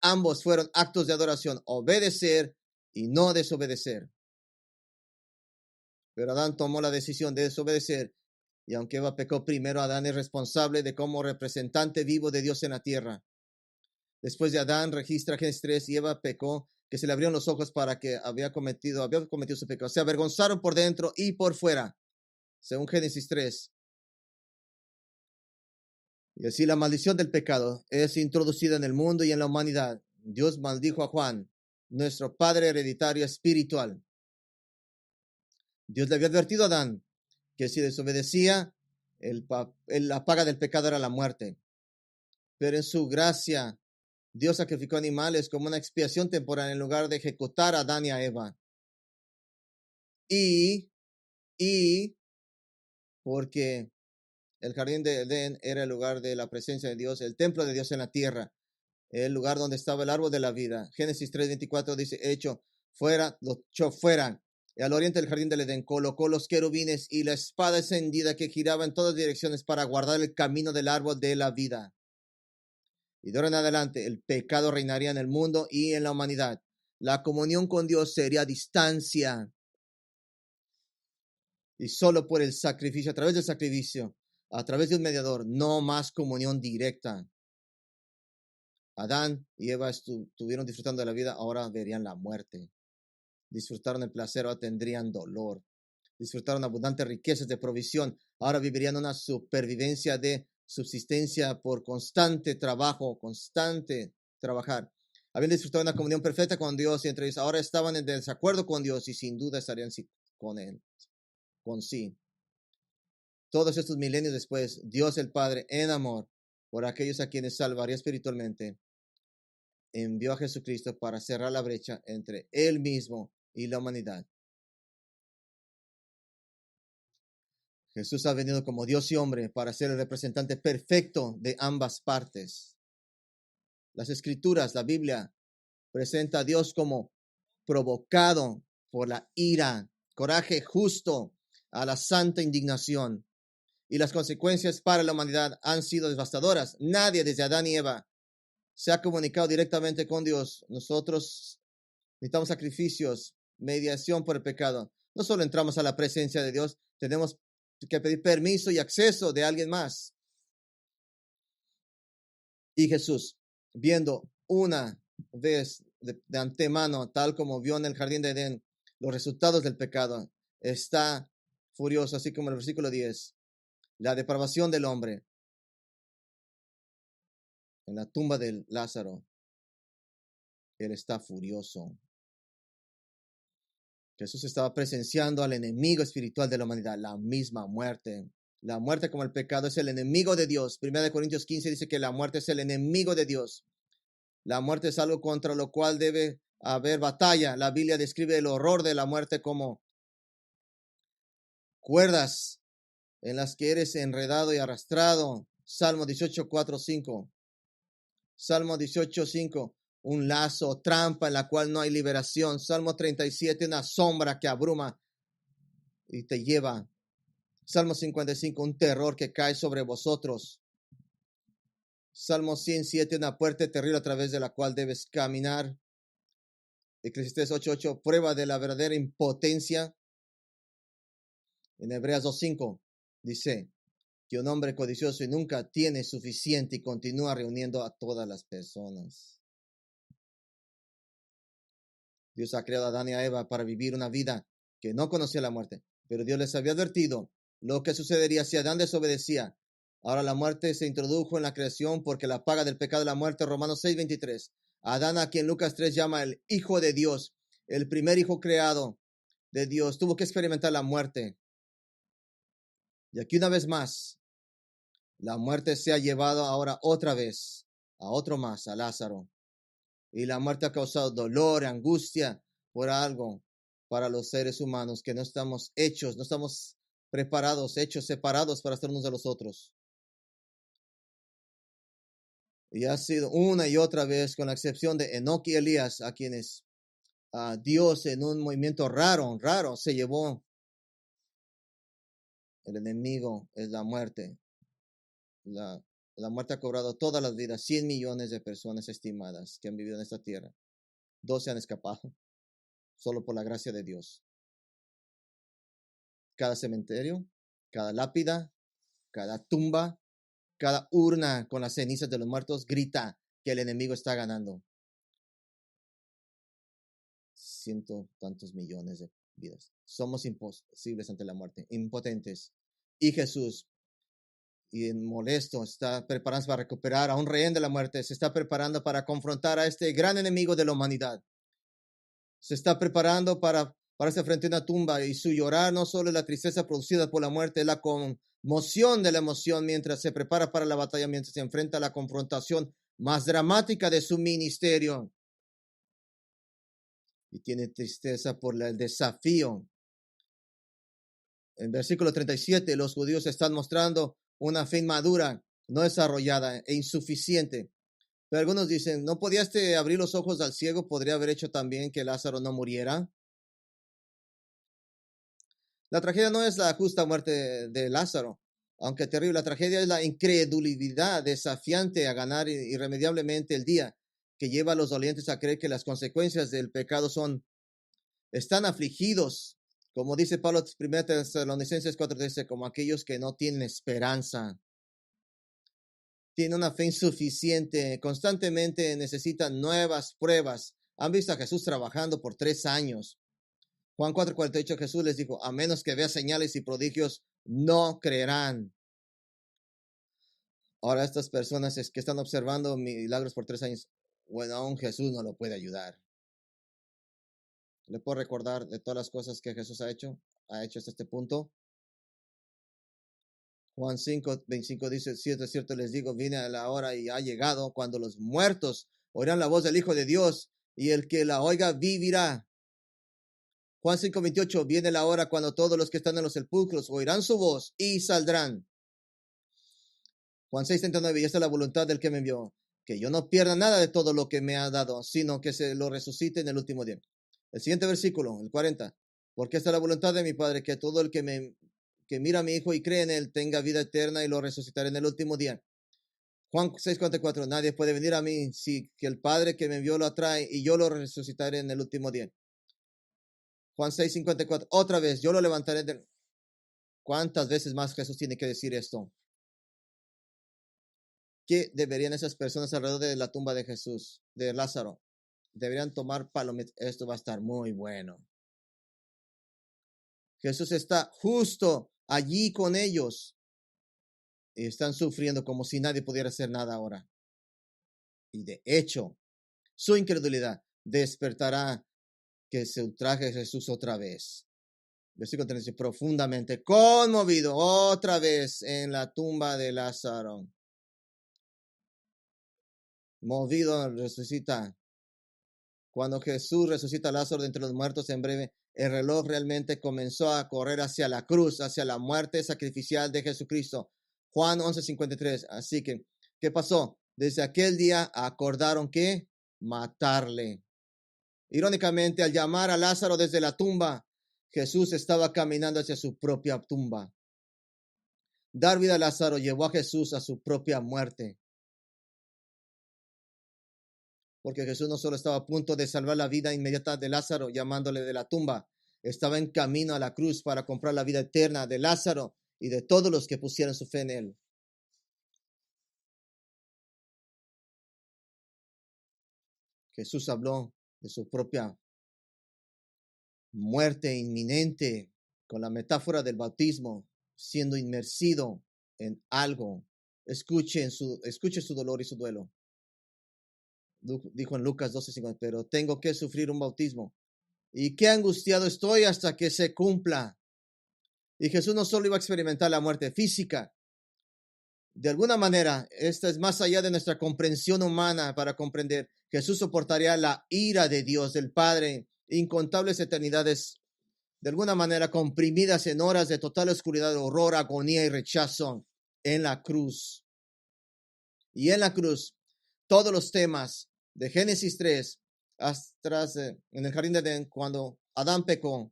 Ambos fueron actos de adoración, obedecer y no desobedecer. Pero Adán tomó la decisión de desobedecer, y aunque Eva pecó primero, Adán es responsable de como representante vivo de Dios en la tierra. Después de Adán, registra Génesis 3, y Eva pecó, que se le abrieron los ojos para que había cometido su pecado. Se avergonzaron por dentro y por fuera, según Génesis 3. Y así la maldición del pecado es introducida en el mundo y en la humanidad. Dios maldijo a Juan, nuestro padre hereditario espiritual. Dios le había advertido a Adán que si desobedecía, la paga del pecado era la muerte. Pero en su gracia, Dios sacrificó animales como una expiación temporal en lugar de ejecutar a Adán y a Eva. Y porque el jardín de Edén era el lugar de la presencia de Dios, el templo de Dios en la tierra, el lugar donde estaba el árbol de la vida. Génesis 3:24 dice, lo echó fuera. Y al oriente del jardín del Edén colocó los querubines y la espada encendida que giraba en todas direcciones para guardar el camino del árbol de la vida. Y de ahora en adelante el pecado reinaría en el mundo y en la humanidad. La comunión con Dios sería a distancia. Y solo por el sacrificio, a través del sacrificio, a través de un mediador, no más comunión directa. Adán y Eva estuvieron disfrutando de la vida, ahora verían la muerte. Disfrutaron el placer, ahora tendrían dolor. Disfrutaron abundantes riquezas de provisión, ahora vivirían una supervivencia de subsistencia por constante trabajo, constante trabajar. Habían disfrutado una comunión perfecta con Dios y entre ellos ahora estaban en desacuerdo con Dios y sin duda estarían con Él, con sí. Todos estos milenios después, Dios el Padre, en amor por aquellos a quienes salvaría espiritualmente, envió a Jesucristo para cerrar la brecha entre Él mismo y la humanidad. Jesús ha venido como Dios y hombre para ser el representante perfecto de ambas partes. Las Escrituras, la Biblia, presenta a Dios como provocado por la ira, coraje justo a la santa indignación. Y las consecuencias para la humanidad han sido devastadoras. Nadie desde Adán y Eva se ha comunicado directamente con Dios. Nosotros necesitamos sacrificios, mediación por el pecado. No solo entramos a la presencia de Dios, tenemos que pedir permiso y acceso de alguien más. Y Jesús, viendo una vez de antemano, tal como vio en el jardín de Edén, los resultados del pecado, está furioso, así como el versículo 10, la depravación del hombre en la tumba de Lázaro. Él está furioso. Jesús estaba presenciando al enemigo espiritual de la humanidad, la misma muerte. La muerte como el pecado es el enemigo de Dios. 1 Corintios 15 dice que la muerte es el enemigo de Dios. La muerte es algo contra lo cual debe haber batalla. La Biblia describe el horror de la muerte como cuerdas en las que eres enredado y arrastrado Salmo 18, 4, 5. Salmo 18, 5. Un lazo, trampa en la cual no hay liberación. Salmo 37, una sombra que abruma y te lleva. Salmo 55, un terror que cae sobre vosotros. Salmo 107, una puerta terrible a través de la cual debes caminar. Eclesiastés 8:8, prueba de la verdadera impotencia. En Hebreos 2:5 dice que un hombre codicioso y nunca tiene suficiente y continúa reuniendo a todas las personas. Dios ha creado a Adán y a Eva para vivir una vida que no conocía la muerte, pero Dios les había advertido lo que sucedería si Adán desobedecía. Ahora la muerte se introdujo en la creación porque la paga del pecado es la muerte. Romanos 6:23. Adán, a quien Lucas 3 llama el Hijo de Dios, el primer hijo creado de Dios, tuvo que experimentar la muerte. Y aquí una vez más, la muerte se ha llevado ahora otra vez a otro más, a Lázaro. Y la muerte ha causado dolor, angustia por algo para los seres humanos que no estamos hechos, no estamos preparados, hechos, separados para estar unos de los otros. Y ha sido una y otra vez, con la excepción de Enoc y Elías, a quienes Dios en un movimiento raro, se llevó. El enemigo es la muerte. La muerte ha cobrado todas las vidas, 100 millones de personas estimadas que han vivido en esta tierra. 12 han escapado, solo por la gracia de Dios. Cada cementerio, cada lápida, cada tumba, cada urna con las cenizas de los muertos grita que el enemigo está ganando. Ciento tantos millones de vidas. Somos imposibles ante la muerte, impotentes. Y Jesús, y molesto, está preparándose para recuperar a un rehén de la muerte. Se está preparando para confrontar a este gran enemigo de la humanidad. Se está preparando para pararse frente a una tumba, y su llorar no solo es la tristeza producida por la muerte, es la conmoción de la emoción mientras se prepara para la batalla, mientras se enfrenta a la confrontación más dramática de su ministerio. Y tiene tristeza por el desafío. En versículo 37, los judíos están mostrando una fe inmadura, no desarrollada e insuficiente. Pero algunos dicen, ¿no podías abrir los ojos al ciego? ¿Podría haber hecho también que Lázaro no muriera? La tragedia no es la justa muerte de Lázaro, aunque terrible. La tragedia es la incredulidad desafiante a ganar irremediablemente el día, que lleva a los dolientes a creer que las consecuencias del pecado están afligidos, como dice Pablo 1 Tesalonicenses 4:13, como aquellos que no tienen esperanza. Tienen una fe insuficiente, constantemente necesitan nuevas pruebas. Han visto a Jesús trabajando por 3 años. Juan 4:48, Jesús les dijo, a menos que vea señales y prodigios, no creerán. Ahora estas personas que están observando milagros por 3 años, bueno, aún Jesús no lo puede ayudar. ¿Le puedo recordar de todas las cosas que Jesús ha hecho hasta este punto? Juan 5:25 dice, cierto les digo, viene a la hora y ha llegado cuando los muertos oirán la voz del Hijo de Dios, y el que la oiga vivirá. Juan 5:28, viene la hora cuando todos los que están en los sepulcros oirán su voz y saldrán. Juan 6:39, y esta es la voluntad del que me envió, que yo no pierda nada de todo lo que me ha dado, sino que se lo resucite en el último día. El siguiente versículo, el 40, porque esta es la voluntad de mi Padre, que todo el que mira a mi Hijo y cree en él tenga vida eterna, y lo resucitaré en el último día. Juan 6:44, nadie puede venir a mí si que el Padre que me envió lo atrae, y yo lo resucitaré en el último día. Juan 6:54, otra vez, yo lo levantaré del... ¿Cuántas veces más Jesús tiene que decir esto? ¿Qué deberían esas personas alrededor de la tumba de Jesús, de Lázaro? Deberían tomar palomitas. Esto va a estar muy bueno. Jesús está justo allí con ellos y están sufriendo como si nadie pudiera hacer nada ahora. Y de hecho, su incredulidad despertará que se ultraje Jesús otra vez. Versículo 13, profundamente conmovido otra vez en la tumba de Lázaro. Movido, resucita. Cuando Jesús resucita a Lázaro de entre los muertos en breve, el reloj realmente comenzó a correr hacia la cruz, hacia la muerte sacrificial de Jesucristo. Juan 11:53. Así que, ¿qué pasó? Desde aquel día acordaron que matarle. Irónicamente, al llamar a Lázaro desde la tumba, Jesús estaba caminando hacia su propia tumba. Dar vida a Lázaro llevó a Jesús a su propia muerte. Porque Jesús no solo estaba a punto de salvar la vida inmediata de Lázaro llamándole de la tumba, estaba en camino a la cruz para comprar la vida eterna de Lázaro y de todos los que pusieron su fe en él. Jesús habló de su propia muerte inminente con la metáfora del bautismo, siendo inmersido en algo. Escuche su dolor y su duelo. Dijo en Lucas 12:50, pero tengo que sufrir un bautismo. Y qué angustiado estoy hasta que se cumpla. Y Jesús no solo iba a experimentar la muerte física. De alguna manera, esta es más allá de nuestra comprensión humana para comprender. Jesús soportaría la ira de Dios, del Padre, incontables eternidades, de alguna manera comprimidas en horas de total oscuridad, horror, agonía y rechazo en la cruz. Y en la cruz, todos los temas de Génesis 3, hasta en el jardín de Edén, cuando Adán pecó,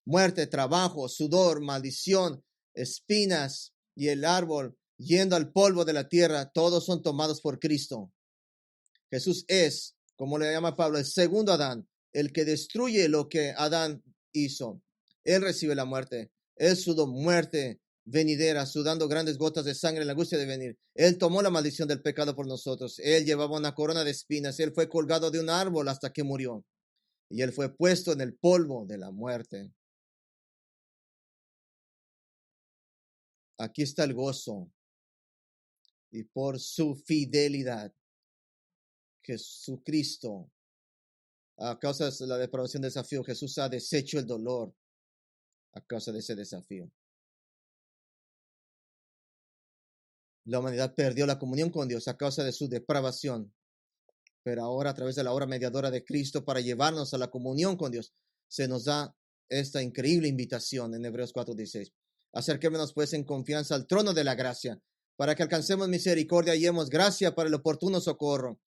muerte, trabajo, sudor, maldición, espinas y el árbol yendo al polvo de la tierra, todos son tomados por Cristo. Jesús es, como le llama Pablo, el segundo Adán, el que destruye lo que Adán hizo. Él recibe la muerte. Él sudó muerte venidera, sudando grandes gotas de sangre en la angustia de venir. Él tomó la maldición del pecado por nosotros. Él llevaba una corona de espinas. Él fue colgado de un árbol hasta que murió. Y él fue puesto en el polvo de la muerte. Aquí está el gozo. Y por su fidelidad, Jesucristo, a causa de la depravación del desafío, Jesús ha deshecho el dolor a causa de ese desafío. La humanidad perdió la comunión con Dios a causa de su depravación. Pero ahora, a través de la obra mediadora de Cristo, para llevarnos a la comunión con Dios, se nos da esta increíble invitación en Hebreos 4:16. Acerquémonos pues en confianza al trono de la gracia, para que alcancemos misericordia y hallemos gracia para el oportuno socorro.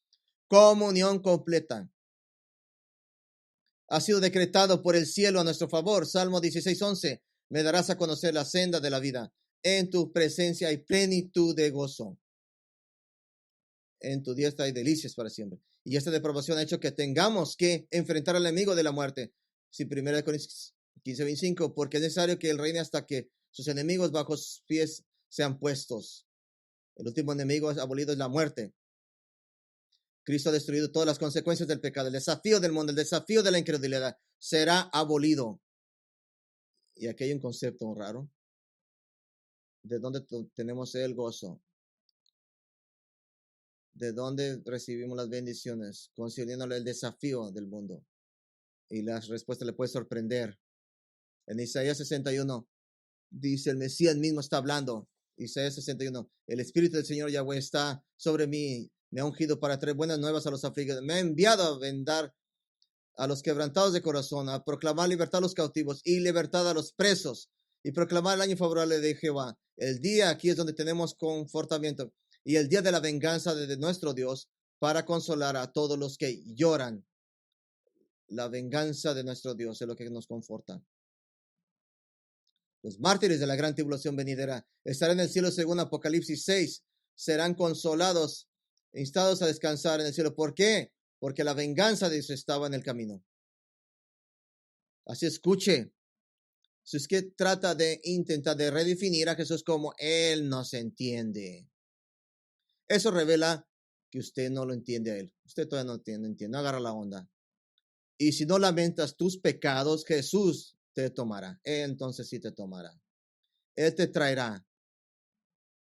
Comunión completa. Ha sido decretado por el cielo a nuestro favor. Salmo 16:11. Me darás a conocer la senda de la vida. En tu presencia hay plenitud de gozo. En tu diestra hay delicias para siempre. Y esta depravación ha hecho que tengamos que enfrentar al enemigo de la muerte. Si 1 Corintios 15:25, porque es necesario que él reine hasta que sus enemigos bajo sus pies sean puestos. El último enemigo abolido es la muerte. Cristo ha destruido todas las consecuencias del pecado. El desafío del mundo, el desafío de la incredulidad será abolido. Y aquí hay un concepto raro. ¿De dónde tenemos el gozo? ¿De dónde recibimos las bendiciones? Considerándole el desafío del mundo. Y la respuesta le puede sorprender. En Isaías 61 dice, el Mesías mismo está hablando. Isaías 61, el Espíritu del Señor Yahweh está sobre mí. Me ha ungido para traer buenas nuevas a los afligidos. Me ha enviado a vendar a los quebrantados de corazón, a proclamar libertad a los cautivos y libertad a los presos, y proclamar el año favorable de Jehová. El día aquí es donde tenemos confortamiento, y el día de la venganza de nuestro Dios, para consolar a todos los que lloran. La venganza de nuestro Dios es lo que nos conforta. Los mártires de la gran tribulación venidera estarán en el cielo según Apocalipsis 6. Serán consolados, instados a descansar en el cielo. ¿Por qué? Porque la venganza de Dios estaba en el camino. Así escuche. Si es que trata de intentar de redefinir a Jesús como Él no se entiende, eso revela que usted no lo entiende a Él. Usted todavía no entiende, no agarra la onda. Y si no lamentas tus pecados, Jesús te tomará. Entonces sí te tomará. Él te traerá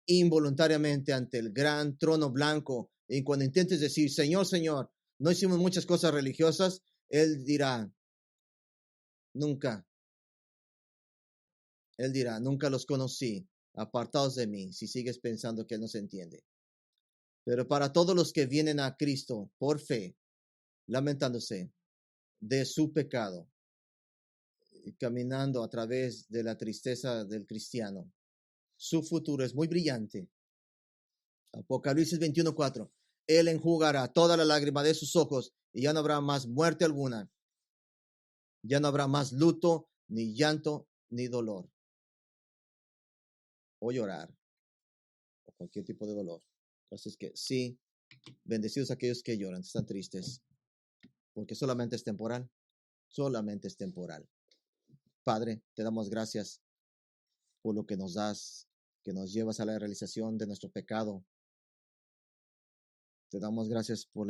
involuntariamente ante el gran trono blanco. Y cuando intentes decir, Señor, Señor, no hicimos muchas cosas religiosas, Él dirá, nunca. Él dirá, nunca los conocí, apartados de mí, si sigues pensando que Él no se entiende. Pero para todos los que vienen a Cristo por fe, lamentándose de su pecado, caminando a través de la tristeza del cristiano, Su futuro es muy brillante. Apocalipsis 21:4. Él enjugará toda la lágrima de sus ojos y ya no habrá más muerte alguna. Ya no habrá más luto, ni llanto, ni dolor. O llorar. O cualquier tipo de dolor. Entonces que sí, bendecidos aquellos que lloran, están tristes. Porque solamente es temporal. Solamente es temporal. Padre, te damos gracias por lo que nos das, que nos llevas a la realización de nuestro pecado. Te damos gracias por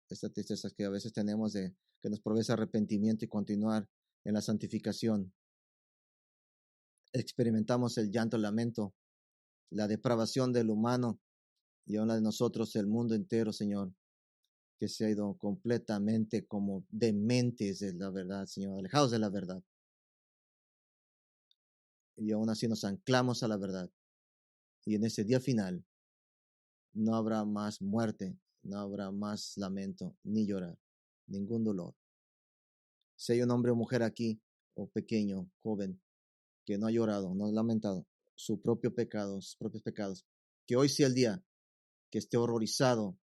esta tristeza que a veces tenemos de que nos provee arrepentimiento y continuar en la santificación. Experimentamos el llanto, el lamento, la depravación del humano y aún la de nosotros, el mundo entero, Señor, que se ha ido completamente como dementes de la verdad, Señor, alejados de la verdad. Y aún así nos anclamos a la verdad. Y en ese día final no habrá más muerte, no habrá más lamento, ni llorar, ningún dolor. Si hay un hombre o mujer aquí, o pequeño, joven, que no ha llorado, no ha lamentado su propio pecado, sus propios pecados, que hoy sea el día que esté horrorizado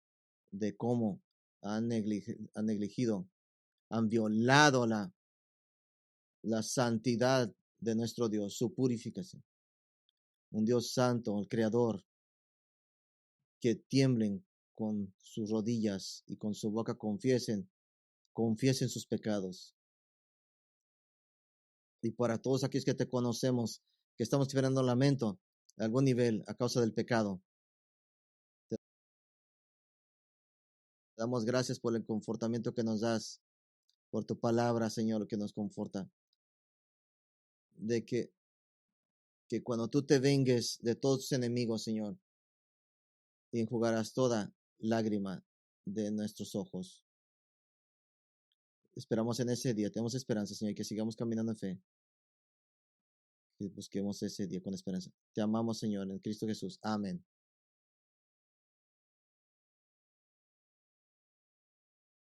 de cómo han negligido, han violado la santidad de nuestro Dios, su purificación. Un Dios santo, el Creador, que tiemblen con sus rodillas y con su boca confiesen sus pecados. Y para todos aquellos que te conocemos, que estamos esperando lamento a algún nivel a causa del pecado, te damos gracias por el confortamiento que nos das, por tu palabra, Señor, que nos conforta. De que cuando tú te vengues de todos tus enemigos, Señor, y enjugarás toda lágrima de nuestros ojos. Esperamos en ese día, tenemos esperanza, Señor, que sigamos caminando en fe, que busquemos ese día con esperanza. Te amamos, Señor, en Cristo Jesús. Amén.